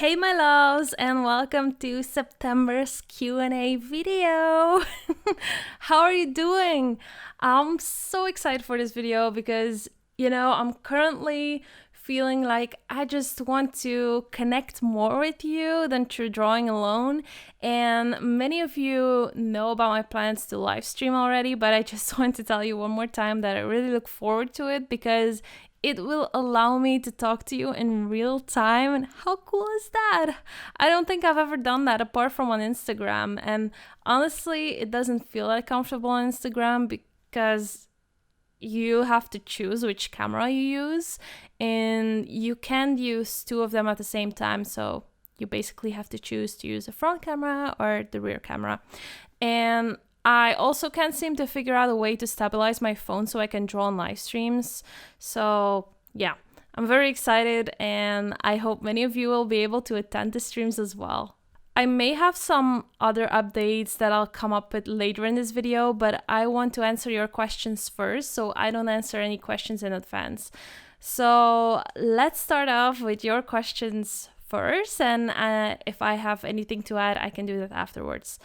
Hey my loves, and welcome to September's Q&A video. How are you doing? I'm so excited for this video because, I'm currently feeling like I just want to connect more with you than through drawing alone. And many of you know about my plans to live stream already, but I just want to tell you one more time that I really look forward to it because it will allow me to talk to you in real time. And how cool is that? I don't think I've ever done that apart from on Instagram. And honestly, it doesn't feel that comfortable on Instagram because you have to choose which camera you use and you can't use two of them at the same time. So you basically have to choose to use the front camera or the rear camera. And I also can't seem to figure out a way to stabilize my phone so I can draw on live streams. So yeah, I'm very excited and I hope many of you will be able to attend the streams as well. I may have some other updates that I'll come up with later in this video, but I want to answer your questions first, so I don't answer any questions in advance. So let's start off with your questions first, and if I have anything to add, I can do that afterwards.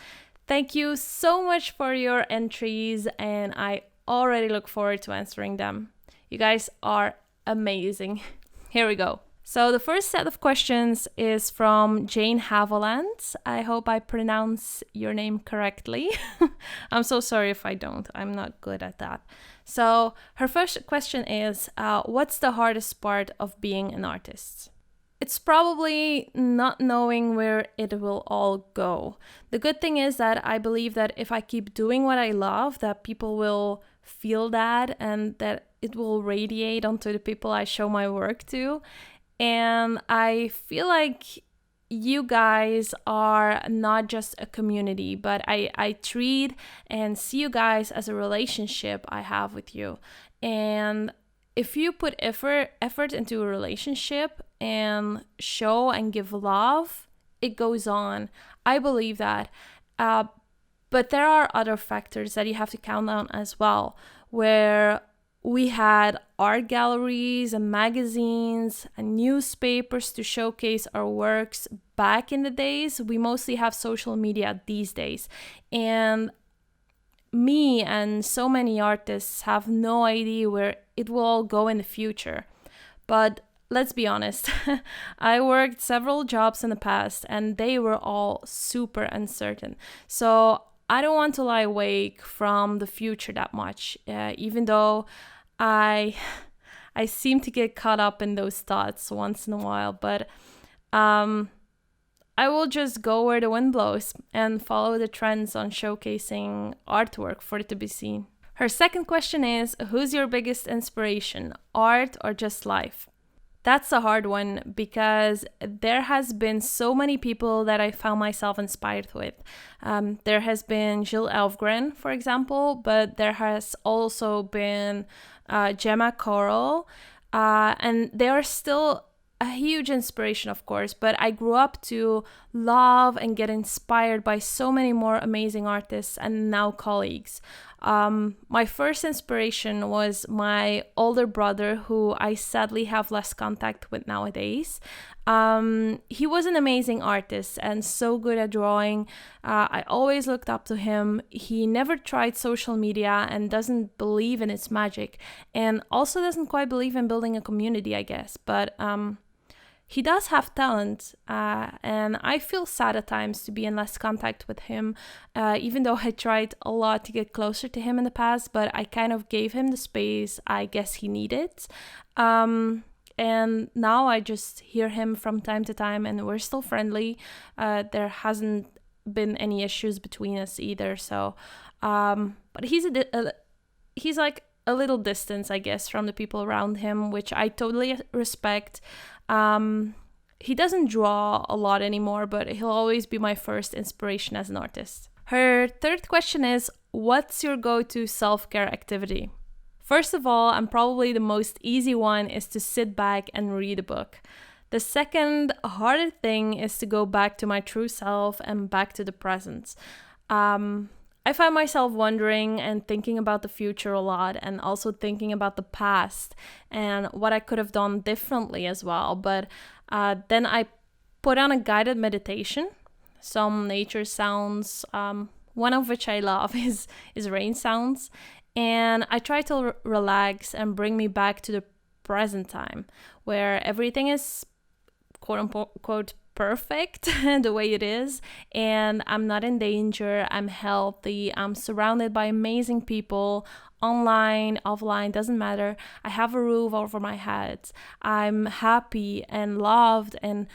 Thank you so much for your entries, and I already look forward to answering them. You guys are amazing. Here we go. So the first set of questions is from Jane Haviland. I hope I pronounce your name correctly. I'm so sorry if I don't. I'm not good at that. So her first question is, what's the hardest part of being an artist? It's probably not knowing where it will all go. The good thing is that I believe that if I keep doing what I love, that people will feel that and that it will radiate onto the people I show my work to. And I feel like you guys are not just a community, but I treat and see you guys as a relationship I have with you. And if you put effort into a relationship and show and give love, it goes on. I believe that. But there are other factors that you have to count on as well, where we had art galleries and magazines and newspapers to showcase our works back in the days. We mostly have social media these days. And me and so many artists have no idea where it will all go in the future. But let's be honest, I worked several jobs in the past and they were all super uncertain. So I don't want to lie awake from the future that much, even though I seem to get caught up in those thoughts once in a while. But I will just go where the wind blows and follow the trends on showcasing artwork for it to be seen. Her second question is, who's your biggest inspiration, art or just life? That's a hard one because there has been so many people that I found myself inspired with. There has been Jill Elfgren, for example, but there has also been Gemma Coral, and they are still a huge inspiration, of course, but I grew up to love and get inspired by so many more amazing artists and now colleagues. My first inspiration was my older brother, who I sadly have less contact with nowadays. He was an amazing artist and so good at drawing. I always looked up to him. He never tried social media and doesn't believe in its magic, and also doesn't quite believe in building a community, I guess. But he does have talent, and I feel sad at times to be in less contact with him, even though I tried a lot to get closer to him in the past, but I kind of gave him the space I guess he needed. And now I just hear him from time to time and we're still friendly. There hasn't been any issues between us either. So, but he's like a little distance, I guess, from the people around him, which I totally respect. He doesn't draw a lot anymore, but he'll always be my first inspiration as an artist. Her third question is, what's your go-to self-care activity? First of all, and probably the most easy one, is to sit back and read a book. The second harder thing is to go back to my true self and back to the present. I find myself wondering and thinking about the future a lot, and also thinking about the past and what I could have done differently as well. But then I put on a guided meditation, some nature sounds, one of which I love is rain sounds, and I try to relax and bring me back to the present time where everything is quote unquote perfect the way it is, and I'm not in danger, I'm healthy, I'm surrounded by amazing people, online, offline, doesn't matter. I have a roof over my head, I'm happy and loved, and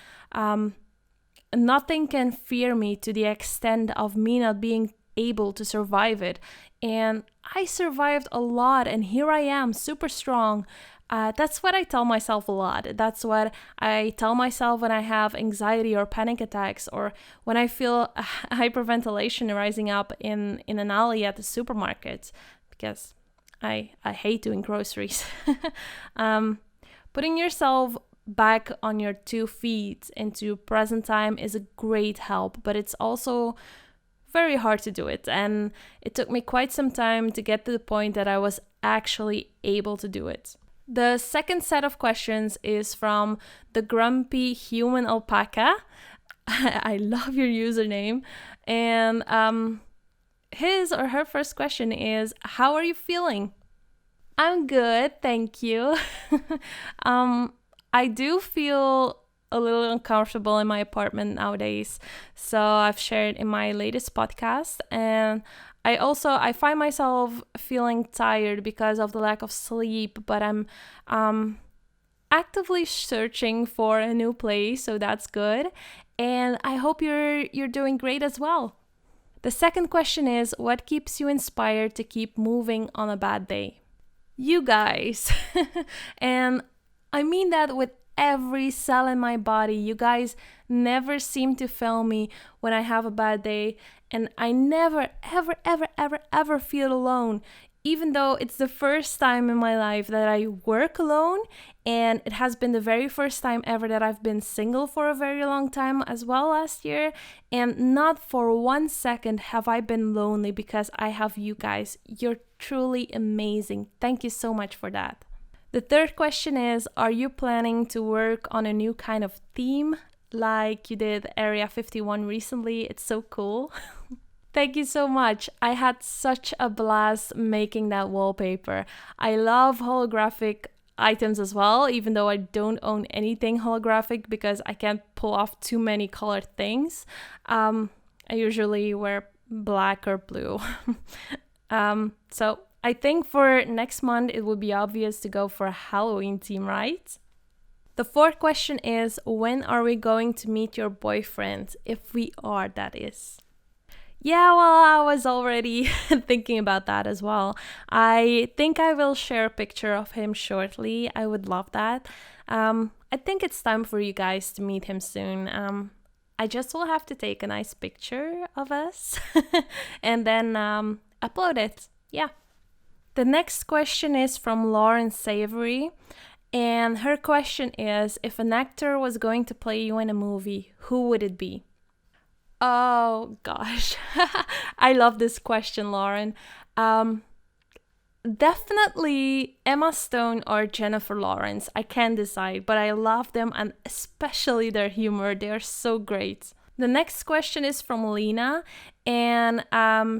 nothing can fear me to the extent of me not being able to survive it. And I survived a lot, and here I am, super strong. That's what I tell myself a lot. That's what I tell myself when I have anxiety or panic attacks, or when I feel hyperventilation rising up in an alley at the supermarket, because I hate doing groceries. Putting yourself back on your 2 feet into present time is a great help, but it's also very hard to do it. And it took me quite some time to get to the point that I was actually able to do it. The second set of questions is from the grumpy human alpaca. I love your username. And his or her first question is, how are you feeling? I'm good, thank you. I do feel a little uncomfortable in my apartment nowadays. So I've shared in my latest podcast, and I find myself feeling tired because of the lack of sleep, but I'm actively searching for a new place, so that's good. And I hope you're doing great as well. The second question is, what keeps you inspired to keep moving on a bad day? You guys. And I mean that with every cell in my body. You guys never seem to fail me when I have a bad day, and I never, ever feel alone. Even though it's the first time in my life that I work alone, and it has been the very first time ever that I've been single for a very long time as well last year, and not for 1 second have I been lonely because I have you guys. You're truly amazing. Thank you so much for that. The third question is, are you planning to work on a new kind of theme like you did Area 51 recently? It's so cool. Thank you so much. I had such a blast making that wallpaper. I love holographic items as well, even though I don't own anything holographic because I can't pull off too many colored things. I usually wear black or blue. So I think for next month, it would be obvious to go for a Halloween theme, right? The fourth question is, when are we going to meet your boyfriend? If we are, that is. Yeah, well, I was already thinking about that as well. I think I will share a picture of him shortly. I would love that. I think it's time for you guys to meet him soon. I just will have to take a nice picture of us and then upload it. Yeah. The next question is from Lauren Savory, and her question is, if an actor was going to play you in a movie, who would it be? Oh gosh, I love this question, Lauren. Definitely Emma Stone or Jennifer Lawrence. I can't decide, but I love them, and especially their humor. They are so great. The next question is from Lena, and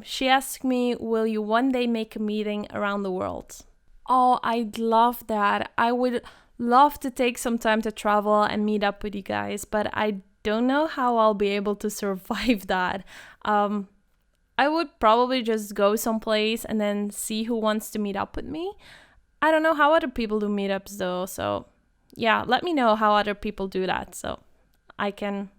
she asked me, will you one day make a meeting around the world? Oh, I'd love that. I would love to take some time to travel and meet up with you guys, but I don't know how I'll be able to survive that. I would probably just go someplace and then see who wants to meet up with me. I don't know how other people do meetups though, so yeah, let me know how other people do that so I can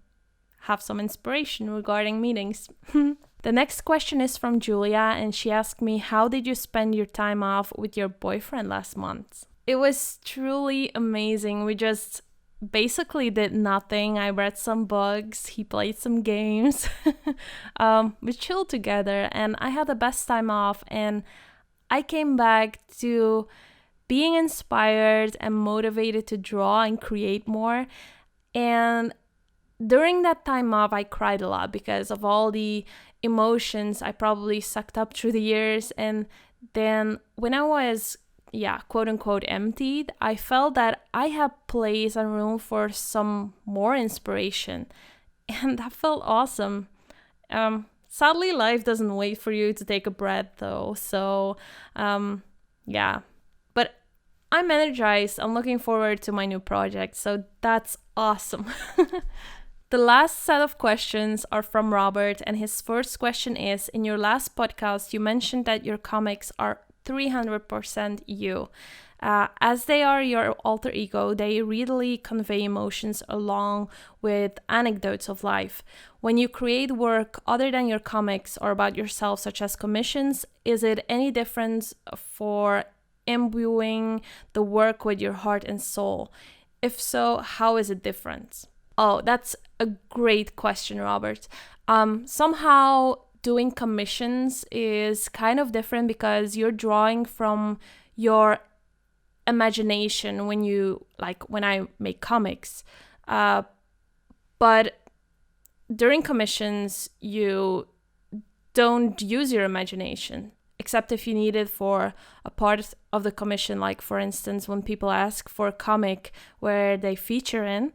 have some inspiration regarding meetings. The next question is from Julia, and she asked me, how did you spend your time off with your boyfriend last month? It was truly amazing. We just basically did nothing. I read some books, he played some games. We chilled together, and I had the best time off, and I came back to being inspired and motivated to draw and create more. And during that time off, I cried a lot because of all the emotions I probably sucked up through the years. And then when I was quote unquote emptied, I felt that I had place and room for some more inspiration. And that felt awesome. Sadly, life doesn't wait for you to take a breath though. So, yeah. But I'm energized. I'm looking forward to my new project. So that's awesome. The last set of questions are from Robert, and his first question is: in your last podcast, you mentioned that your comics are 300% you. As they are your alter ego, they readily convey emotions along with anecdotes of life. When you create work other than your comics or about yourself, such as commissions, is it any different for imbuing the work with your heart and soul? If so, how is it different? Oh, that's a great question, Robert. Somehow doing commissions is kind of different because you're drawing from your imagination when I make comics. But during commissions, you don't use your imagination, except if you need it for a part of the commission. Like, for instance, when people ask for a comic where they feature in,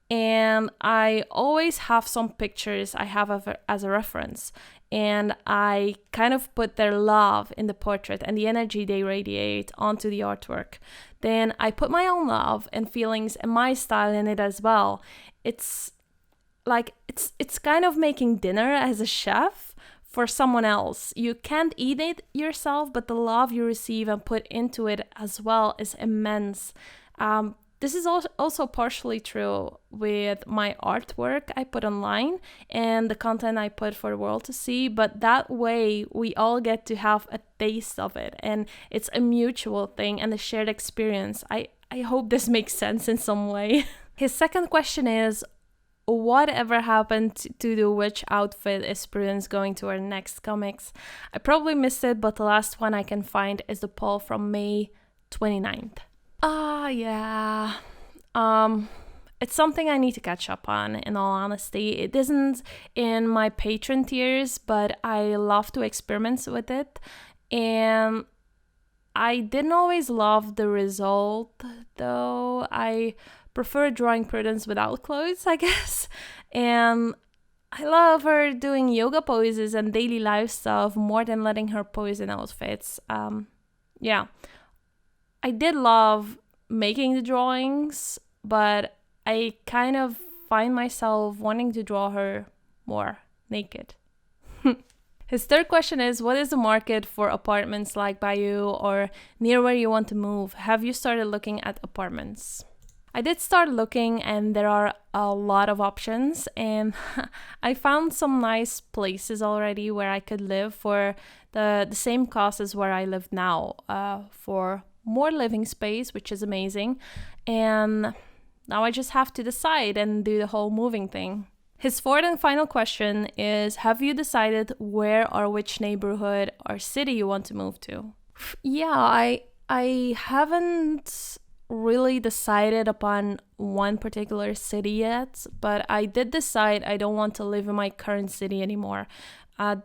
and I always have some pictures I have as a reference. And I kind of put their love in the portrait and the energy they radiate onto the artwork. Then I put my own love and feelings and my style in it as well. It's like, it's kind of making dinner as a chef for someone else. You can't eat it yourself, but the love you receive and put into it as well is immense. This is also partially true with my artwork I put online and the content I put for the world to see, but that way we all get to have a taste of it, and it's a mutual thing and a shared experience. I hope this makes sense in some way. His second question is: whatever happened to the which outfit is Prudence going to her next comics? I probably missed it, but the last one I can find is the poll from May 29th. Yeah. It's something I need to catch up on, in all honesty. It isn't in my patron tiers, but I love to experiment with it. And I didn't always love the result, though. I prefer drawing Prudence without clothes, I guess. And I love her doing yoga poses and daily life stuff more than letting her pose in outfits. Yeah. I did love making the drawings, but I kind of find myself wanting to draw her more naked. His third question is: what is the market for apartments like by you or near where you want to move? Have you started looking at apartments? I did start looking, and there are a lot of options, and I found some nice places already where I could live for the same cost as where I live now, for more living space, which is amazing. And now I just have to decide and do the whole moving thing. His fourth and final question is: have you decided where or which neighborhood or city you want to move to? Yeah, I haven't really decided upon one particular city yet, but I did decide I don't want to live in my current city anymore.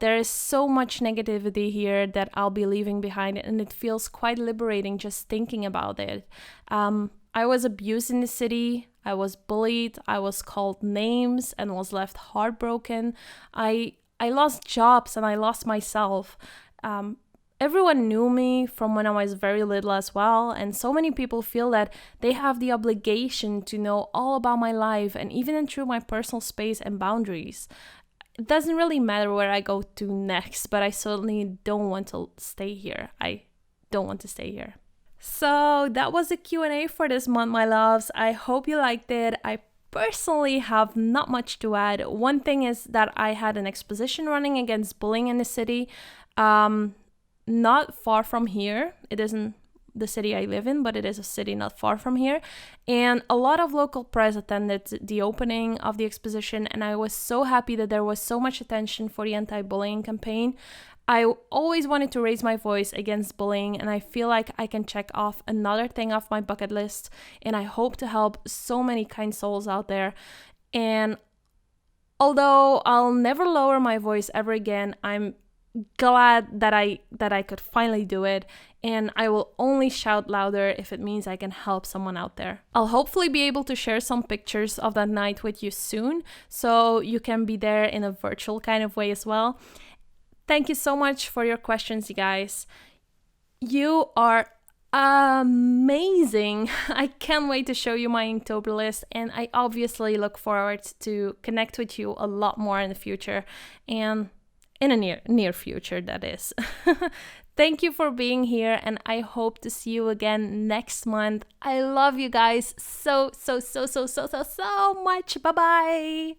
There is so much negativity here that I'll be leaving behind, and it feels quite liberating just thinking about it. I was abused in the city, I was bullied, I was called names and was left heartbroken. I lost jobs and I lost myself. Everyone knew me from when I was very little as well, and so many people feel that they have the obligation to know all about my life and even through my personal space and boundaries. It doesn't really matter where I go to next, but I certainly don't want to stay here. I don't want to stay here. So that was the Q&A for this month, my loves. I hope you liked it. I personally have not much to add. One thing is that I had an exposition running against bullying in the city, not far from here. It isn't the city I live in, but it is a city not far from here. And a lot of local press attended the opening of the exposition, and I was so happy that there was so much attention for the anti-bullying campaign. I always wanted to raise my voice against bullying, and I feel like I can check off another thing off my bucket list, and I hope to help so many kind souls out there. And although I'll never lower my voice ever again, I'm glad that I could finally do it, and I will only shout louder if it means I can help someone out there. I'll hopefully be able to share some pictures of that night with you soon, so you can be there in a virtual kind of way as well. Thank you so much for your questions, you guys. You are amazing. I can't wait to show you my Inktober list, and I obviously look forward to connect with you a lot more in the future, and in a near future, that is. Thank you for being here, and I hope to see you again next month. I love you guys so much. Bye bye.